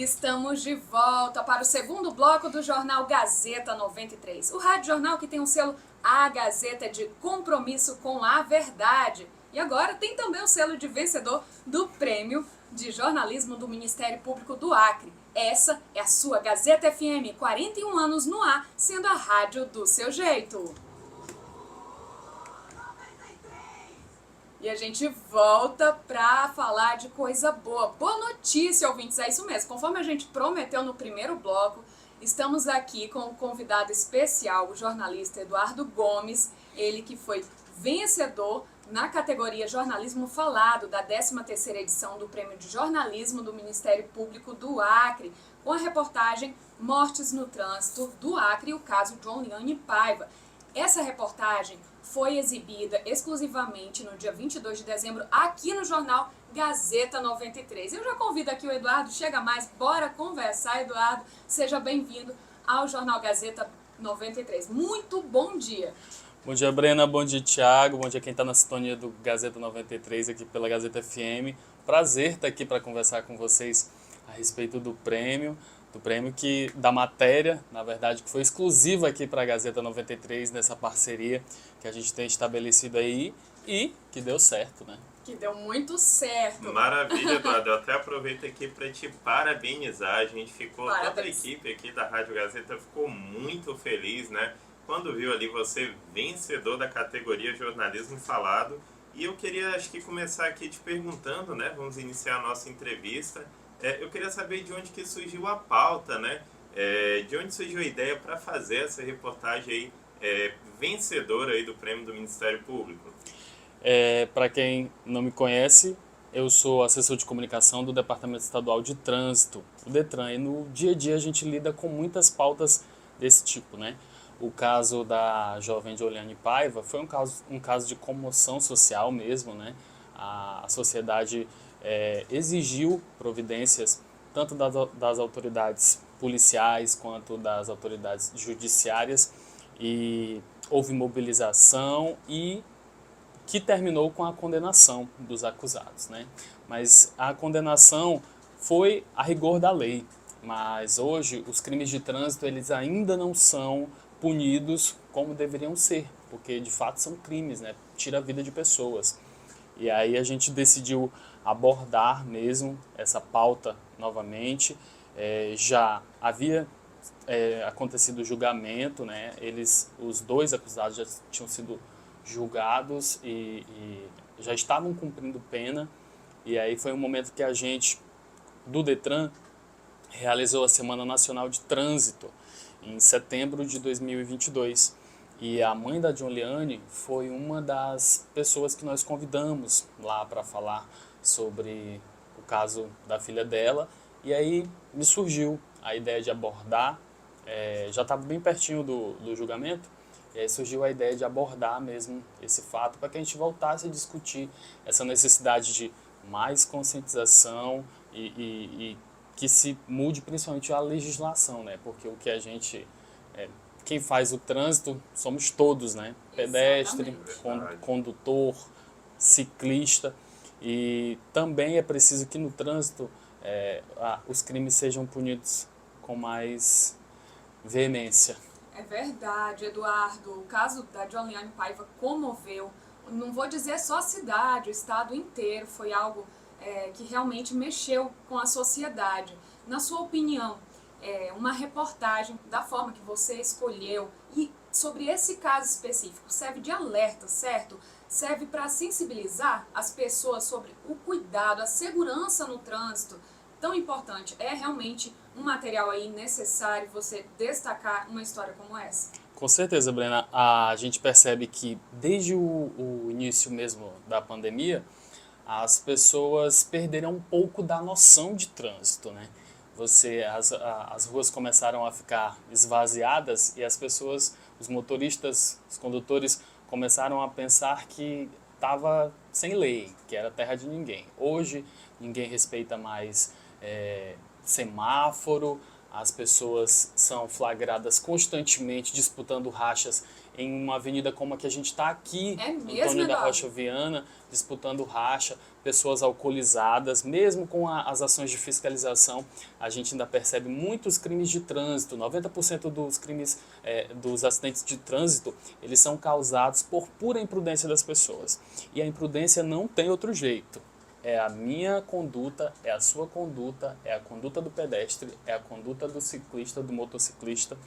Estamos de volta para o segundo bloco do Jornal Gazeta 93. O rádio jornal que tem um selo A Gazeta de compromisso com a verdade. E agora tem também o selo de vencedor do Prêmio de Jornalismo do Ministério Público do Acre. Essa é a sua Gazeta FM, 41 anos no ar, sendo a rádio do seu jeito. E a gente volta pra falar de coisa boa. Boa notícia, ouvintes, é isso mesmo. Conforme a gente prometeu no primeiro bloco, estamos aqui com um convidado especial, o jornalista Eduardo Gomes, ele que foi vencedor na categoria Jornalismo Falado da 13ª edição do Prêmio de Jornalismo do Ministério Público do Acre, com a reportagem Mortes no Trânsito do Acre e o caso John Liane Paiva. Essa reportagem foi exibida exclusivamente no dia 22 de dezembro aqui no jornal Gazeta 93. Eu já convido aqui o Eduardo, chega mais, bora conversar, Eduardo. Seja bem-vindo ao jornal Gazeta 93. Muito bom dia. Bom dia, Brena, bom dia, Thiago, bom dia quem está na sintonia do Gazeta 93 aqui pela Gazeta FM. Prazer estar aqui para conversar com vocês a respeito do prêmio que da matéria, na verdade, que foi exclusiva aqui para a Gazeta 93, nessa parceria que a gente tem estabelecido aí e que deu certo, né? Que deu muito certo. Maravilha, Eduardo. Eu até aproveito aqui para te parabenizar. A gente ficou, toda a equipe aqui da Rádio Gazeta ficou muito feliz, né? Quando viu ali você vencedor da categoria Jornalismo Falado. E eu queria, acho que, começar aqui te perguntando, né? Vamos iniciar a nossa entrevista. Eu queria saber de onde que surgiu a pauta, né? De onde surgiu a ideia para fazer essa reportagem aí, vencedora aí do Prêmio do Ministério Público. Para quem não me conhece, eu sou assessor de comunicação do Departamento Estadual de Trânsito, o DETRAN, e no dia a dia a gente lida com muitas pautas desse tipo, né? O caso da jovem Joliane Paiva foi um caso de comoção social mesmo, né? A sociedade exigiu providências tanto das autoridades policiais quanto das autoridades judiciárias e houve mobilização e que terminou com a condenação dos acusados, né? Mas a condenação foi a rigor da lei, mas hoje os crimes de trânsito eles ainda não são punidos como deveriam ser, porque de fato são crimes, né? Tira a vida de pessoas. E aí a gente decidiu abordar mesmo essa pauta novamente. Já havia acontecido o julgamento, né? Os dois acusados já tinham sido julgados e já estavam cumprindo pena. E aí foi um momento que a gente, do DETRAN, realizou a Semana Nacional de Trânsito em setembro de 2022. E a mãe da John Liane foi uma das pessoas que nós convidamos lá para falar sobre o caso da filha dela. E aí me surgiu a ideia de abordar, já estava bem pertinho do julgamento, e aí surgiu a ideia de abordar mesmo esse fato para que a gente voltasse a discutir essa necessidade de mais conscientização e que se mude principalmente a legislação, né? Porque o que a gente... quem faz o trânsito somos todos, né? Pedestre, condutor, ciclista. E também é preciso que no trânsito os crimes sejam punidos com mais veemência. É verdade, Eduardo. O caso da John Liane Paiva comoveu, não vou dizer só a cidade, o estado inteiro. Foi algo que realmente mexeu com a sociedade. Na sua opinião, uma reportagem da forma que você escolheu e sobre esse caso específico serve de alerta, certo? Serve para sensibilizar as pessoas sobre o cuidado, a segurança no trânsito, tão importante. É realmente um material aí necessário você destacar uma história como essa? Com certeza, Brena. A gente percebe que desde o início mesmo da pandemia, as pessoas perderam um pouco da noção de trânsito, né? As ruas começaram a ficar esvaziadas e as pessoas, os motoristas, os condutores começaram a pensar que estava sem lei, que era terra de ninguém. Hoje ninguém respeita mais semáforo, as pessoas são flagradas constantemente disputando rachas em uma avenida como a que a gente está aqui, É mesmo, Antônio da Eduardo? Rocha Viana, disputando racha, pessoas alcoolizadas, mesmo com as ações de fiscalização, a gente ainda percebe muitos crimes de trânsito. 90% dos crimes, dos acidentes de trânsito, eles são causados por pura imprudência das pessoas. E a imprudência não tem outro jeito. É a minha conduta, é a sua conduta, é a conduta do pedestre, é a conduta do ciclista, do motociclista.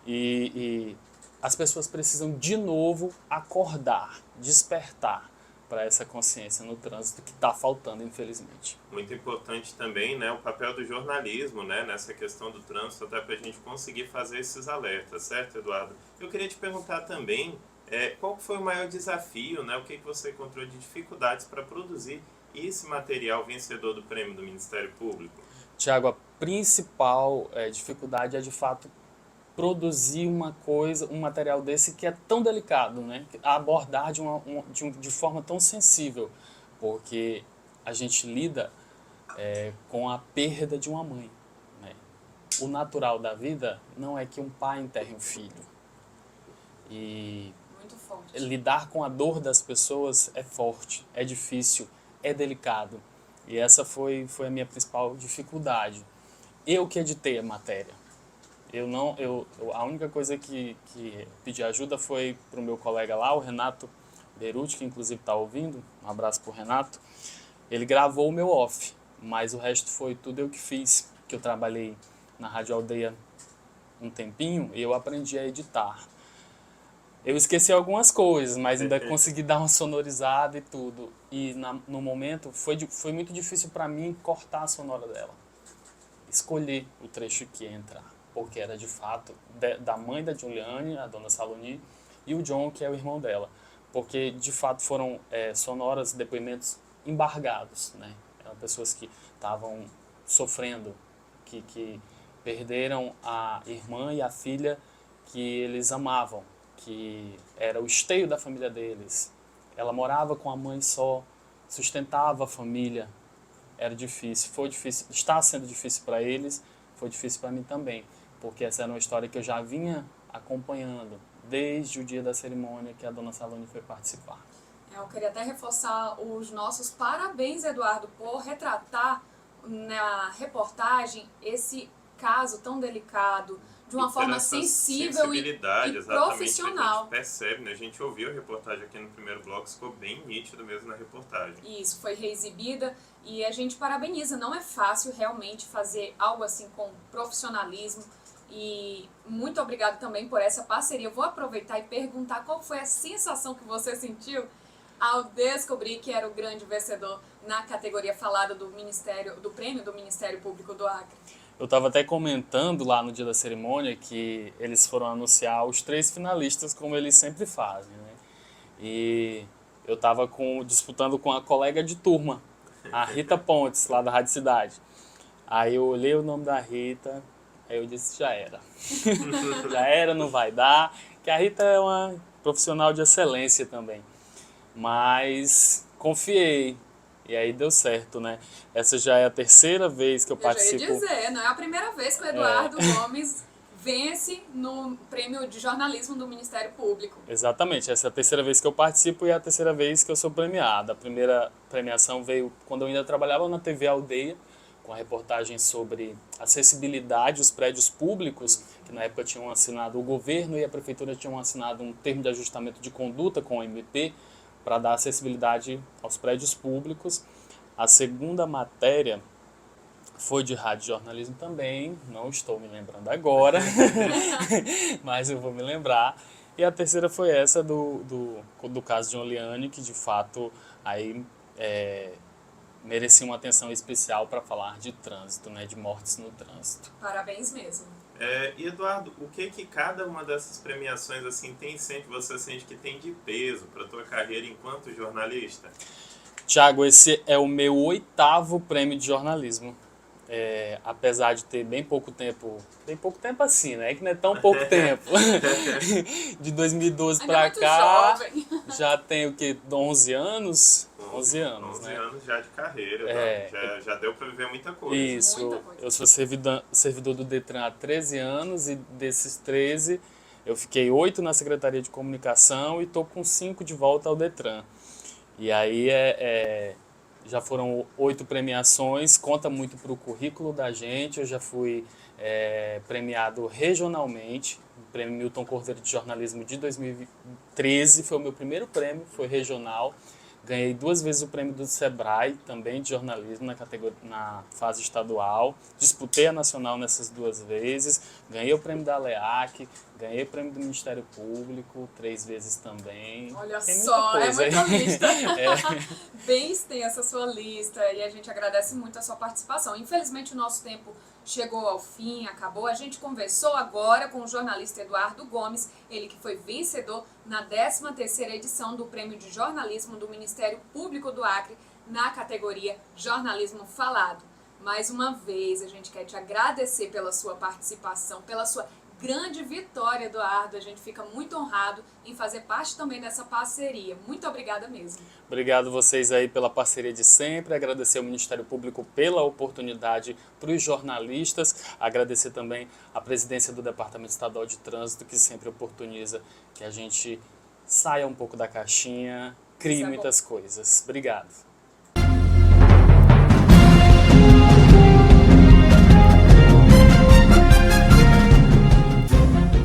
E as pessoas precisam de novo acordar, despertar para essa consciência no trânsito que está faltando, infelizmente. Muito importante também, né, o papel do jornalismo, né, nessa questão do trânsito, até para a gente conseguir fazer esses alertas, certo, Eduardo? Eu queria te perguntar também, qual foi o maior desafio, né, o que você encontrou de dificuldades para produzir esse material vencedor do prêmio do Ministério Público? Tiago, a principal dificuldade é, de fato, produzir um material desse que é tão delicado, né? A abordar de forma tão sensível, porque a gente lida com a perda de uma mãe, né? O natural da vida não é que um pai enterre um filho. E Muito forte. lidar com a dor das pessoas é forte, é difícil, é delicado. E essa foi a minha principal dificuldade. Eu que editei a matéria. A única coisa que pedi ajuda foi para o meu colega lá, o Renato Beruti, que inclusive está ouvindo. Um abraço para o Renato. Ele gravou o meu off, mas o resto foi tudo eu que fiz, que eu trabalhei na Rádio Aldeia um tempinho e eu aprendi a editar. Eu esqueci algumas coisas, mas ainda consegui dar uma sonorizada e tudo. E no momento foi muito difícil para mim cortar a sonora dela. Escolher o trecho que ia entrar, porque era de fato da mãe da Juliane, a dona Saloni, e o John, que é o irmão dela. Porque de fato foram sonoras, depoimentos embargados, né? Eram pessoas que estavam sofrendo, que perderam a irmã e a filha que eles amavam, que era o esteio da família deles. Ela morava com a mãe só, sustentava a família. Era difícil, foi difícil, está sendo difícil para eles, foi difícil para mim também, porque essa era uma história que eu já vinha acompanhando desde o dia da cerimônia que a dona Saloni foi participar. Eu queria até reforçar os nossos parabéns, Eduardo, por retratar na reportagem esse caso tão delicado, de uma forma sensível e profissional. A gente percebe, né? A gente ouviu a reportagem aqui no primeiro bloco, ficou bem nítido mesmo na reportagem. Isso, foi reexibida e a gente parabeniza. Não é fácil realmente fazer algo assim com profissionalismo. E muito obrigado também por essa parceria. Eu vou aproveitar e perguntar qual foi a sensação que você sentiu ao descobrir que era o grande vencedor na categoria falada do prêmio do Ministério Público do Acre. Eu estava até comentando lá no dia da cerimônia que eles foram anunciar os 3 finalistas, como eles sempre fazem, né? E eu estava disputando com a colega de turma, a Rita Pontes, lá da Rádio Cidade. Aí eu olhei o nome da Rita, aí eu disse, já era. Já era, não vai dar. Que a Rita é uma profissional de excelência também. Mas confiei. E aí deu certo, né? Essa já é a 3ª vez que eu participo. Eu já ia dizer, não é a primeira vez que o Eduardo Gomes vence no prêmio de jornalismo do Ministério Público. Exatamente, essa é a 3ª vez que eu participo e é a 3ª vez que eu sou premiado. A primeira premiação veio quando eu ainda trabalhava na TV Aldeia, com a reportagem sobre acessibilidade aos prédios públicos, que na época tinham assinado, o governo e a prefeitura tinham assinado um termo de ajustamento de conduta com o MP, para dar acessibilidade aos prédios públicos. A 2ª matéria foi de rádio jornalismo também, não estou me lembrando agora, mas eu vou me lembrar. E a 3ª foi essa do caso de Oliane, que de fato aí merecia uma atenção especial para falar de trânsito, né, de mortes no trânsito. Parabéns mesmo. E Eduardo, o que cada uma dessas premiações assim você sente que tem de peso para a tua carreira enquanto jornalista? Tiago, esse é o meu 8º prêmio de jornalismo. Apesar de ter bem pouco tempo assim, né? Que não é tão pouco tempo. De 2012 para cá, jovem. Já tenho o quê? 11 anos? 11 anos, né? 11 anos já de carreira, já deu para viver muita coisa. Isso, muita coisa. Eu sou servidor do Detran há 13 anos e desses 13 Eu fiquei 8 na Secretaria de Comunicação e estou com 5 de volta ao Detran. E aí já foram 8 premiações, conta muito para o currículo da gente. Eu já fui premiado regionalmente, o Prêmio Milton Cordeiro de Jornalismo de 2013, foi o meu primeiro prêmio, foi regional. Ganhei 2 vezes o prêmio do Sebrae, também de jornalismo, na fase estadual. Disputei a nacional nessas 2 vezes. Ganhei o prêmio da LEAC, ganhei o prêmio do Ministério Público 3 vezes também. Olha Tem só, muita é coisa muita lista. É. Bem extensa a sua lista e a gente agradece muito a sua participação. Infelizmente o nosso tempo chegou ao fim, acabou. A gente conversou agora com o jornalista Eduardo Gomes, ele que foi vencedor na 13ª edição do Prêmio de Jornalismo do Ministério Público do Acre, na categoria Jornalismo Falado. Mais uma vez, a gente quer te agradecer pela sua participação, pela sua grande vitória, Eduardo. A gente fica muito honrado em fazer parte também dessa parceria. Muito obrigada mesmo. Obrigado vocês aí pela parceria de sempre, agradecer ao Ministério Público pela oportunidade para os jornalistas, agradecer também a presidência do Departamento Estadual de Trânsito, que sempre oportuniza que a gente saia um pouco da caixinha, crie muitas coisas. Obrigado.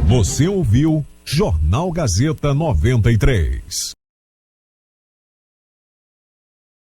Você ouviu Jornal Gazeta 93.